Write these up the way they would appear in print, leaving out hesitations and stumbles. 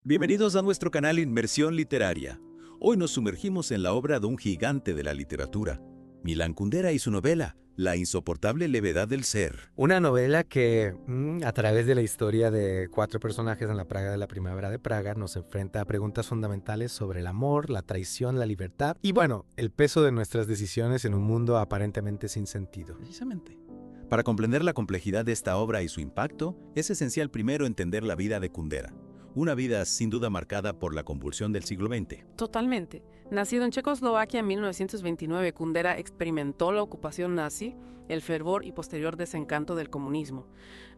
Bienvenidos a nuestro canal Inmersión Literaria. Hoy nos sumergimos en la obra de un gigante de la literatura, Milan Kundera y su novela, La insoportable levedad del ser. Una novela que, a través de la historia de 4 personajes en la Praga de la Primavera de Praga, nos enfrenta a preguntas fundamentales sobre el amor, la traición, la libertad y, bueno, el peso de nuestras decisiones en un mundo aparentemente sin sentido. Precisamente. Para comprender la complejidad de esta obra y su impacto, es esencial primero entender la vida de Kundera. Una vida sin duda marcada por la convulsión del siglo XX. Totalmente. Nacido en Checoslovaquia en 1929, Kundera experimentó la ocupación nazi, el fervor y posterior desencanto del comunismo,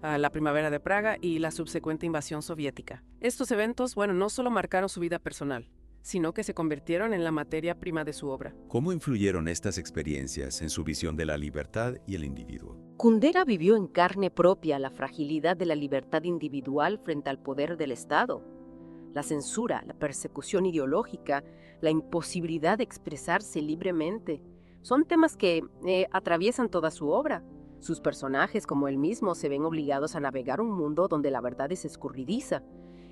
la Primavera de Praga y la subsecuente invasión soviética. Estos eventos, no solo marcaron su vida personal, sino que se convirtieron en la materia prima de su obra. ¿Cómo influyeron estas experiencias en su visión de la libertad y el individuo? Kundera vivió en carne propia la fragilidad de la libertad individual frente al poder del Estado. La censura, la persecución ideológica, la imposibilidad de expresarse libremente, son temas que atraviesan toda su obra. Sus personajes, como él mismo, se ven obligados a navegar un mundo donde la verdad es escurridiza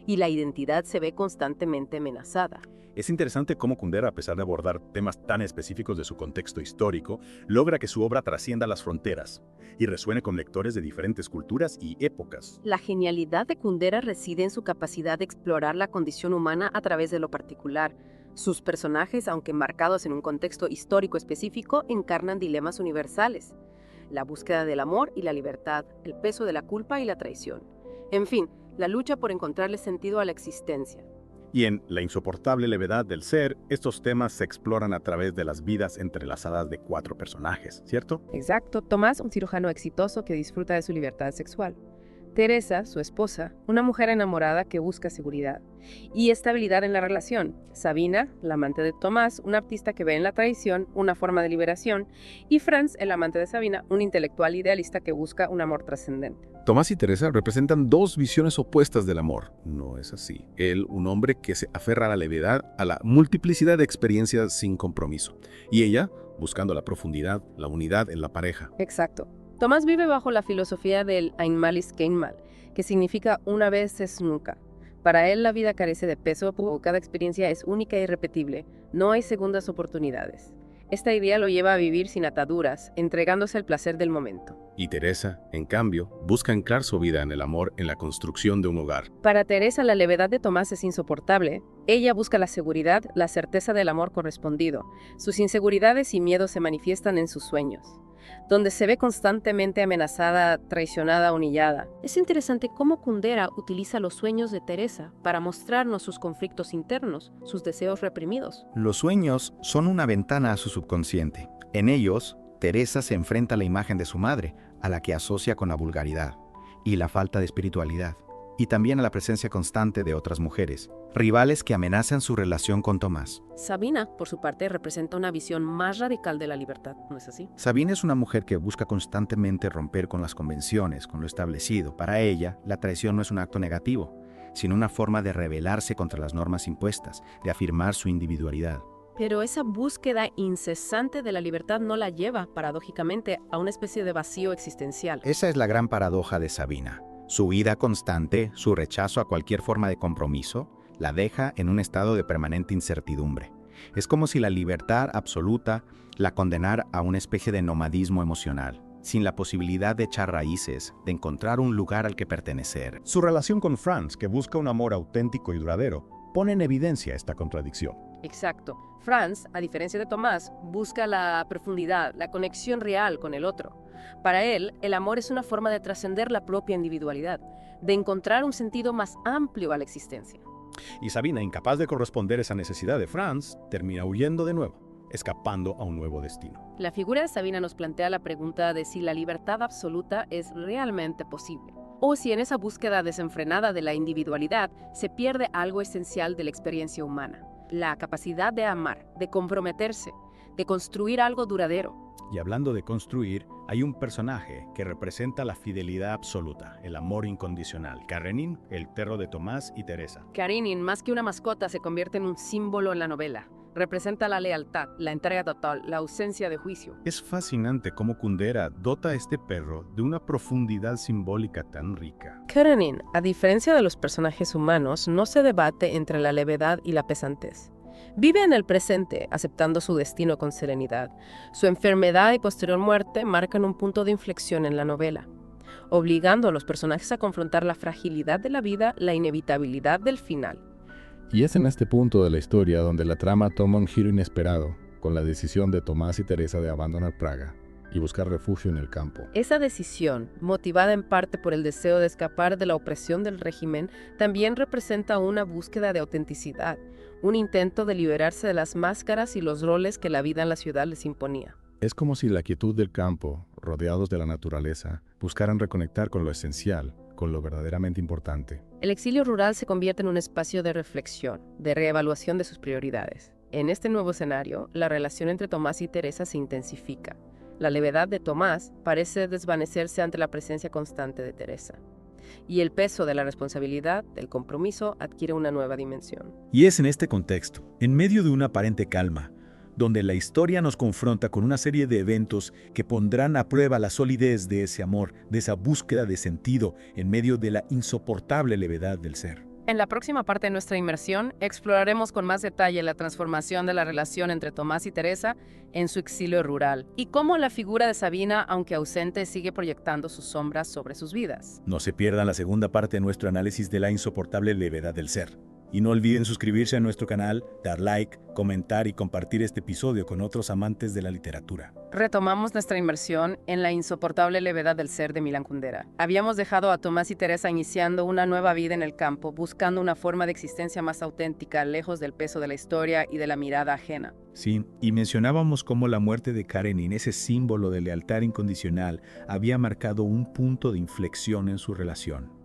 y la identidad se ve constantemente amenazada. Es interesante cómo Kundera, a pesar de abordar temas tan específicos de su contexto histórico, logra que su obra trascienda las fronteras y resuene con lectores de diferentes culturas y épocas. La genialidad de Kundera reside en su capacidad de explorar la condición humana a través de lo particular. Sus personajes, aunque marcados en un contexto histórico específico, encarnan dilemas universales: la búsqueda del amor y la libertad, el peso de la culpa y la traición. En fin, la lucha por encontrarle sentido a la existencia. Y en La insoportable levedad del ser, estos temas se exploran a través de las vidas entrelazadas de 4 personajes, ¿cierto? Exacto. Tomás, un cirujano exitoso que disfruta de su libertad sexual. Teresa, su esposa, una mujer enamorada que busca seguridad y estabilidad en la relación. Sabina, la amante de Tomás, un artista que ve en la traición una forma de liberación. Y Franz, el amante de Sabina, un intelectual idealista que busca un amor trascendente. Tomás y Teresa representan 2 visiones opuestas del amor. No es así. Él, un hombre que se aferra a la levedad, a la multiplicidad de experiencias sin compromiso. Y ella, buscando la profundidad, la unidad en la pareja. Exacto. Tomás vive bajo la filosofía del Einmal ist keinmal, que significa una vez es nunca. Para él la vida carece de peso, porque cada experiencia es única e irrepetible. No hay segundas oportunidades. Esta idea lo lleva a vivir sin ataduras, entregándose al placer del momento. Y Teresa, en cambio, busca anclar su vida en el amor, en la construcción de un hogar. Para Teresa la levedad de Tomás es insoportable. Ella busca la seguridad, la certeza del amor correspondido. Sus inseguridades y miedos se manifiestan en sus sueños, donde se ve constantemente amenazada, traicionada, humillada. Es interesante cómo Kundera utiliza los sueños de Teresa para mostrarnos sus conflictos internos, sus deseos reprimidos. Los sueños son una ventana a su subconsciente. En ellos, Teresa se enfrenta a la imagen de su madre, a la que asocia con la vulgaridad y la falta de espiritualidad, y también a la presencia constante de otras mujeres, rivales que amenazan su relación con Tomás. Sabina, por su parte, representa una visión más radical de la libertad, ¿no es así? Sabina es una mujer que busca constantemente romper con las convenciones, con lo establecido. Para ella, la traición no es un acto negativo, sino una forma de rebelarse contra las normas impuestas, de afirmar su individualidad. Pero esa búsqueda incesante de la libertad no la lleva, paradójicamente, a una especie de vacío existencial. Esa es la gran paradoja de Sabina. Su huida constante, su rechazo a cualquier forma de compromiso, la deja en un estado de permanente incertidumbre. Es como si la libertad absoluta la condenara a una especie de nomadismo emocional, sin la posibilidad de echar raíces, de encontrar un lugar al que pertenecer. Su relación con Franz, que busca un amor auténtico y duradero, pone en evidencia esta contradicción. Exacto. Franz, a diferencia de Tomás, busca la profundidad, la conexión real con el otro. Para él, el amor es una forma de trascender la propia individualidad, de encontrar un sentido más amplio a la existencia. Y Sabina, incapaz de corresponder a esa necesidad de Franz, termina huyendo de nuevo, escapando a un nuevo destino. La figura de Sabina nos plantea la pregunta de si la libertad absoluta es realmente posible, o si en esa búsqueda desenfrenada de la individualidad se pierde algo esencial de la experiencia humana: la capacidad de amar, de comprometerse, de construir algo duradero. Y hablando de construir, hay un personaje que representa la fidelidad absoluta, el amor incondicional: Karenin, el perro de Tomás y Teresa. Karenin, más que una mascota, se convierte en un símbolo en la novela. Representa la lealtad, la entrega total, la ausencia de juicio. Es fascinante cómo Kundera dota a este perro de una profundidad simbólica tan rica. Karenin, a diferencia de los personajes humanos, no se debate entre la levedad y la pesantez. Vive en el presente, aceptando su destino con serenidad. Su enfermedad y posterior muerte marcan un punto de inflexión en la novela, obligando a los personajes a confrontar la fragilidad de la vida, la inevitabilidad del final. Y es en este punto de la historia donde la trama toma un giro inesperado, con la decisión de Tomás y Teresa de abandonar Praga y buscar refugio en el campo. Esa decisión, motivada en parte por el deseo de escapar de la opresión del régimen, también representa una búsqueda de autenticidad, un intento de liberarse de las máscaras y los roles que la vida en la ciudad les imponía. Es como si la quietud del campo, rodeados de la naturaleza, buscaran reconectar con lo esencial, con lo verdaderamente importante. El exilio rural se convierte en un espacio de reflexión, de reevaluación de sus prioridades. En este nuevo escenario, la relación entre Tomás y Teresa se intensifica. La levedad de Tomás parece desvanecerse ante la presencia constante de Teresa. Y el peso de la responsabilidad, del compromiso, adquiere una nueva dimensión. Y es en este contexto, en medio de una aparente calma, donde la historia nos confronta con una serie de eventos que pondrán a prueba la solidez de ese amor, de esa búsqueda de sentido en medio de la insoportable levedad del ser. En la próxima parte de nuestra inmersión, exploraremos con más detalle la transformación de la relación entre Tomás y Teresa en su exilio rural y cómo la figura de Sabina, aunque ausente, sigue proyectando sus sombras sobre sus vidas. No se pierdan la segunda parte de nuestro análisis de la insoportable levedad del ser. Y no olviden suscribirse a nuestro canal, dar like, comentar y compartir este episodio con otros amantes de la literatura. Retomamos nuestra inmersión en la insoportable levedad del ser de Milan Kundera. Habíamos dejado a Tomás y Teresa iniciando una nueva vida en el campo, buscando una forma de existencia más auténtica, lejos del peso de la historia y de la mirada ajena. Sí, y mencionábamos cómo la muerte de Karenin, ese símbolo de lealtad incondicional, había marcado un punto de inflexión en su relación.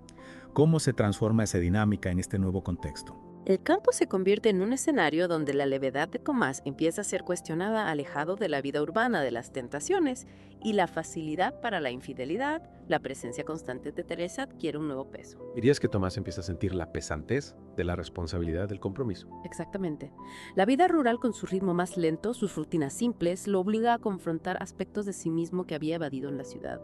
¿Cómo se transforma esa dinámica en este nuevo contexto? El campo se convierte en un escenario donde la levedad de Tomás empieza a ser cuestionada, alejado de la vida urbana, de las tentaciones, y la facilidad para la infidelidad, la presencia constante de Teresa adquiere un nuevo peso. ¿Dirías que Tomás empieza a sentir la pesantez de la responsabilidad del compromiso? Exactamente. La vida rural, con su ritmo más lento, sus rutinas simples, lo obliga a confrontar aspectos de sí mismo que había evadido en la ciudad.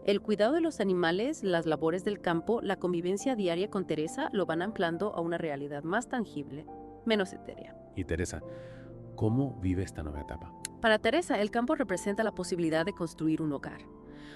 El cuidado de los animales, las labores del campo, la convivencia diaria con Teresa lo van ampliando a una realidad más tangible, menos etérea. Y Teresa, ¿cómo vive esta nueva etapa? Para Teresa, el campo representa la posibilidad de construir un hogar,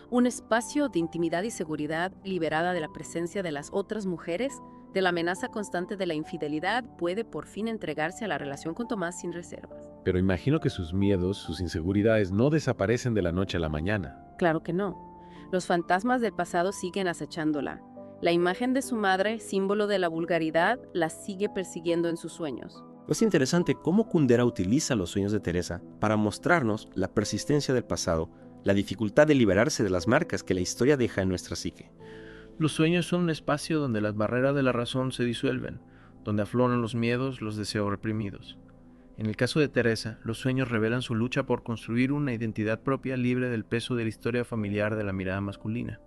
un espacio de intimidad y seguridad liberada de la presencia de las otras mujeres, de la amenaza constante de la infidelidad. Puede por fin entregarse a la relación con Tomás sin reservas. Pero imagino que sus miedos, sus inseguridades no desaparecen de la noche a la mañana. Claro que no. Los fantasmas del pasado siguen acechándola. La imagen de su madre, símbolo de la vulgaridad, la sigue persiguiendo en sus sueños. Es interesante cómo Kundera utiliza los sueños de Teresa para mostrarnos la persistencia del pasado, la dificultad de liberarse de las marcas que la historia deja en nuestra psique. Los sueños son un espacio donde las barreras de la razón se disuelven, donde afloran los miedos, los deseos reprimidos. En el caso de Teresa, los sueños revelan su lucha por construir una identidad propia libre del peso de la historia familiar de la mirada masculina.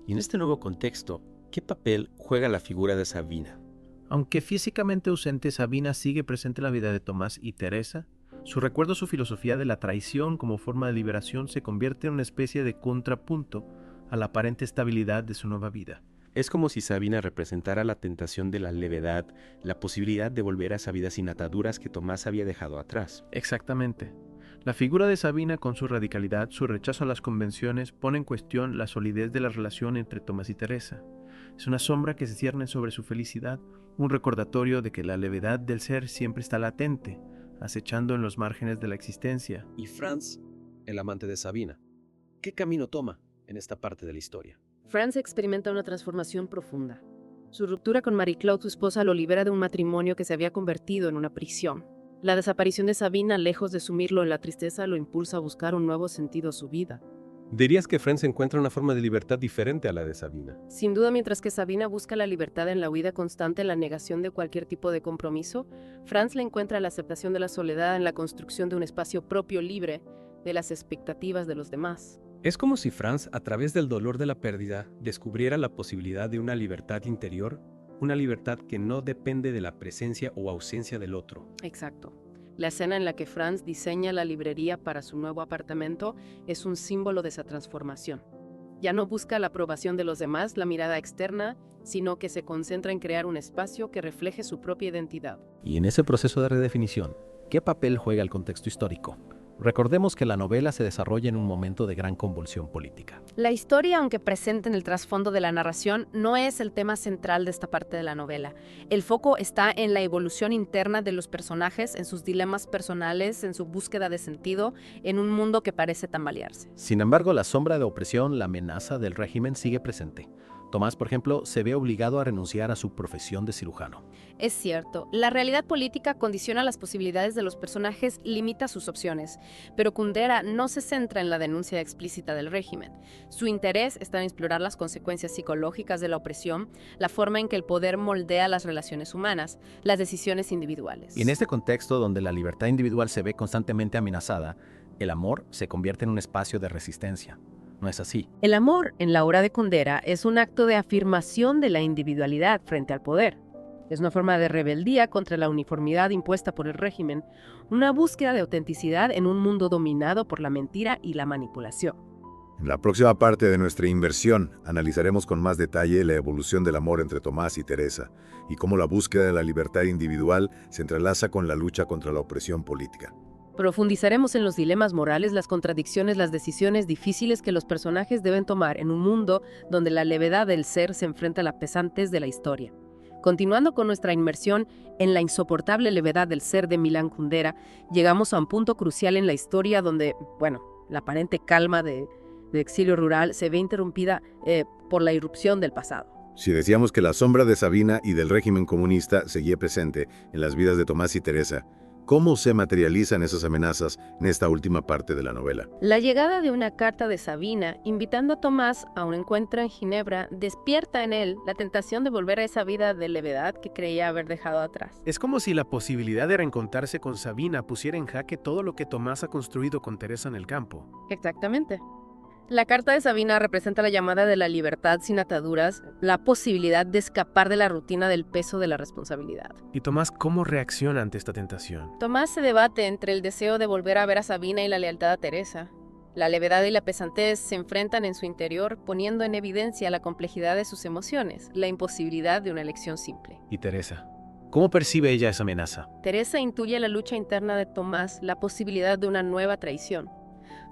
Y en este nuevo contexto, ¿qué papel juega la figura de Sabina? Aunque físicamente ausente, Sabina sigue presente en la vida de Tomás y Teresa. Su recuerdo, su filosofía de la traición como forma de liberación se convierte en una especie de contrapunto a la aparente estabilidad de su nueva vida. Es como si Sabina representara la tentación de la levedad, la posibilidad de volver a esa vida sin ataduras que Tomás había dejado atrás. Exactamente. La figura de Sabina, con su radicalidad, su rechazo a las convenciones, pone en cuestión la solidez de la relación entre Tomás y Teresa. Es una sombra que se cierne sobre su felicidad, un recordatorio de que la levedad del ser siempre está latente, acechando en los márgenes de la existencia. Y Franz, el amante de Sabina, ¿qué camino toma en esta parte de la historia? Franz experimenta una transformación profunda. Su ruptura con Marie-Claude, su esposa, lo libera de un matrimonio que se había convertido en una prisión. La desaparición de Sabina, lejos de sumirlo en la tristeza, lo impulsa a buscar un nuevo sentido a su vida. ¿Dirías que Franz encuentra una forma de libertad diferente a la de Sabina? Sin duda, mientras que Sabina busca la libertad en la huida constante, en la negación de cualquier tipo de compromiso, Franz la encuentra en la aceptación de la soledad, en la construcción de un espacio propio libre de las expectativas de los demás. Es como si Franz, a través del dolor de la pérdida, descubriera la posibilidad de una libertad interior, una libertad que no depende de la presencia o ausencia del otro. Exacto. La escena en la que Franz diseña la librería para su nuevo apartamento es un símbolo de esa transformación. Ya no busca la aprobación de los demás, la mirada externa, sino que se concentra en crear un espacio que refleje su propia identidad. Y en ese proceso de redefinición, ¿qué papel juega el contexto histórico? Recordemos que la novela se desarrolla en un momento de gran convulsión política. La historia, aunque presente en el trasfondo de la narración, no es el tema central de esta parte de la novela. El foco está en la evolución interna de los personajes, en sus dilemas personales, en su búsqueda de sentido, en un mundo que parece tambalearse. Sin embargo, la sombra de opresión, la amenaza del régimen sigue presente. Tomás, por ejemplo, se ve obligado a renunciar a su profesión de cirujano. Es cierto, la realidad política condiciona las posibilidades de los personajes, limita sus opciones, pero Kundera no se centra en la denuncia explícita del régimen. Su interés está en explorar las consecuencias psicológicas de la opresión, la forma en que el poder moldea las relaciones humanas, las decisiones individuales. Y en este contexto donde la libertad individual se ve constantemente amenazada, el amor se convierte en un espacio de resistencia. ¿No es así? El amor, en la obra de Kundera, es un acto de afirmación de la individualidad frente al poder. Es una forma de rebeldía contra la uniformidad impuesta por el régimen, una búsqueda de autenticidad en un mundo dominado por la mentira y la manipulación. En la próxima parte de nuestra inversión, analizaremos con más detalle la evolución del amor entre Tomás y Teresa, y cómo la búsqueda de la libertad individual se entrelaza con la lucha contra la opresión política. Profundizaremos en los dilemas morales, las contradicciones, las decisiones difíciles que los personajes deben tomar en un mundo donde la levedad del ser se enfrenta a la pesantez de la historia. Continuando con nuestra inmersión en la insoportable levedad del ser de Milan Kundera, llegamos a un punto crucial en la historia donde, la aparente calma de exilio rural se ve interrumpida por la irrupción del pasado. Si decíamos que la sombra de Sabina y del régimen comunista seguía presente en las vidas de Tomás y Teresa, ¿cómo se materializan esas amenazas en esta última parte de la novela? La llegada de una carta de Sabina invitando a Tomás a un encuentro en Ginebra despierta en él la tentación de volver a esa vida de levedad que creía haber dejado atrás. Es como si la posibilidad de reencontrarse con Sabina pusiera en jaque todo lo que Tomás ha construido con Teresa en el campo. Exactamente. La carta de Sabina representa la llamada de la libertad sin ataduras, la posibilidad de escapar de la rutina del peso de la responsabilidad. ¿Y Tomás cómo reacciona ante esta tentación? Tomás se debate entre el deseo de volver a ver a Sabina y la lealtad a Teresa. La levedad y la pesantez se enfrentan en su interior, poniendo en evidencia la complejidad de sus emociones, la imposibilidad de una elección simple. ¿Y Teresa? ¿Cómo percibe ella esa amenaza? Teresa intuye la lucha interna de Tomás, la posibilidad de una nueva traición.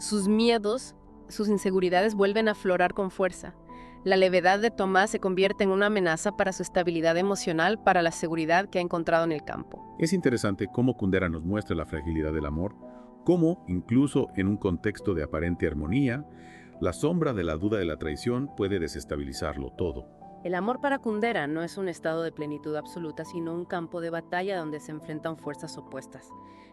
Sus miedos, sus inseguridades vuelven a aflorar con fuerza. La levedad de Tomás se convierte en una amenaza para su estabilidad emocional, para la seguridad que ha encontrado en el campo. Es interesante cómo Kundera nos muestra la fragilidad del amor, cómo, incluso en un contexto de aparente armonía, la sombra de la duda de la traición puede desestabilizarlo todo. El amor para Kundera no es un estado de plenitud absoluta, sino un campo de batalla donde se enfrentan fuerzas opuestas.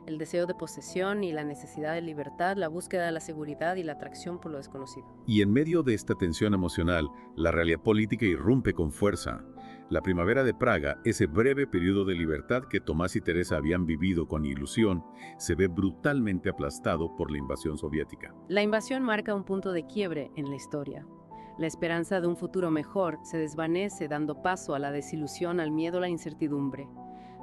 El deseo de posesión y la necesidad de libertad, la búsqueda de la seguridad y la atracción por lo desconocido. Y en medio de esta tensión emocional, la realidad política irrumpe con fuerza. La primavera de Praga, ese breve periodo de libertad que Tomás y Teresa habían vivido con ilusión, se ve brutalmente aplastado por la invasión soviética. La invasión marca un punto de quiebre en la historia. La esperanza de un futuro mejor se desvanece dando paso a la desilusión, al miedo, a la incertidumbre.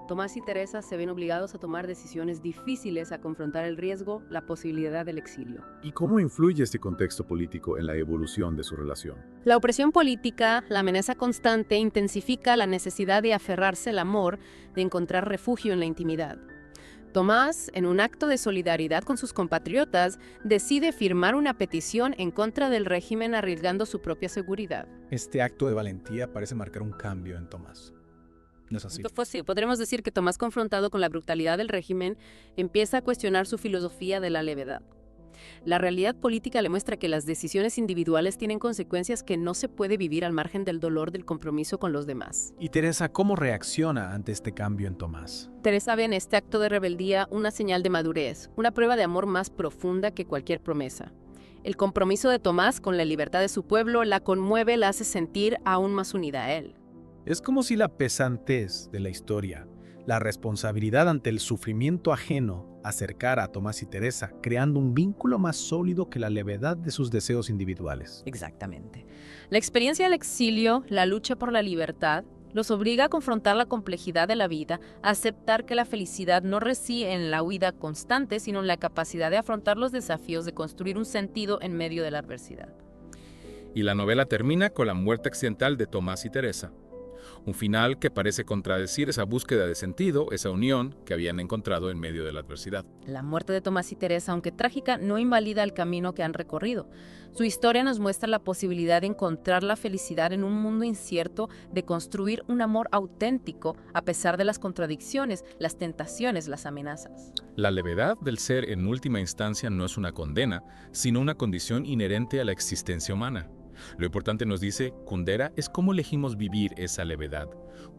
Tomás y Teresa se ven obligados a tomar decisiones difíciles, a confrontar el riesgo, la posibilidad del exilio. ¿Y cómo influye este contexto político en la evolución de su relación? La opresión política, la amenaza constante, intensifica la necesidad de aferrarse al amor, de encontrar refugio en la intimidad. Tomás, en un acto de solidaridad con sus compatriotas, decide firmar una petición en contra del régimen arriesgando su propia seguridad. Este acto de valentía parece marcar un cambio en Tomás. ¿No es así? Pues sí, podremos decir que Tomás, confrontado con la brutalidad del régimen, empieza a cuestionar su filosofía de la levedad. La realidad política le muestra que las decisiones individuales tienen consecuencias que no se puede vivir al margen del dolor del compromiso con los demás. ¿Y Teresa cómo reacciona ante este cambio en Tomás? Teresa ve en este acto de rebeldía una señal de madurez, una prueba de amor más profunda que cualquier promesa. El compromiso de Tomás con la libertad de su pueblo la conmueve, la hace sentir aún más unida a él. Es como si la pesantez de la historia, la responsabilidad ante el sufrimiento ajeno, acercara a Tomás y Teresa, creando un vínculo más sólido que la levedad de sus deseos individuales. Exactamente. La experiencia del exilio, la lucha por la libertad, Los obliga a confrontar la complejidad de la vida, a aceptar que la felicidad no reside en la huida constante, sino en la capacidad de afrontar los desafíos de construir un sentido en medio de la adversidad. Y la novela termina con la muerte accidental de Tomás y Teresa. Un final que parece contradecir esa búsqueda de sentido, esa unión que habían encontrado en medio de la adversidad. La muerte de Tomás y Teresa, aunque trágica, no invalida el camino que han recorrido. Su historia nos muestra la posibilidad de encontrar la felicidad en un mundo incierto, de construir un amor auténtico a pesar de las contradicciones, las tentaciones, las amenazas. La levedad del ser en última instancia no es una condena, sino una condición inherente a la existencia humana. Lo importante, nos dice Kundera, es cómo elegimos vivir esa levedad,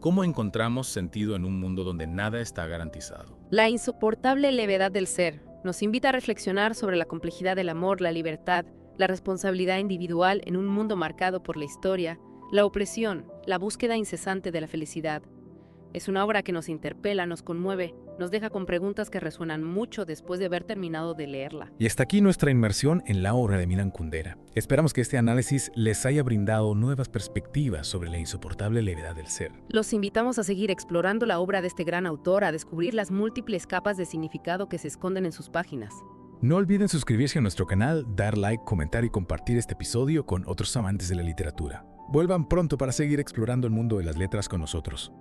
cómo encontramos sentido en un mundo donde nada está garantizado. La insoportable levedad del ser nos invita a reflexionar sobre la complejidad del amor, la libertad, la responsabilidad individual en un mundo marcado por la historia, la opresión, la búsqueda incesante de la felicidad. Es una obra que nos interpela, nos conmueve, nos deja con preguntas que resuenan mucho después de haber terminado de leerla. Y hasta aquí nuestra inmersión en la obra de Milan Kundera. Esperamos que este análisis les haya brindado nuevas perspectivas sobre la insoportable levedad del ser. Los invitamos a seguir explorando la obra de este gran autor, a descubrir las múltiples capas de significado que se esconden en sus páginas. No olviden suscribirse a nuestro canal, dar like, comentar y compartir este episodio con otros amantes de la literatura. Vuelvan pronto para seguir explorando el mundo de las letras con nosotros.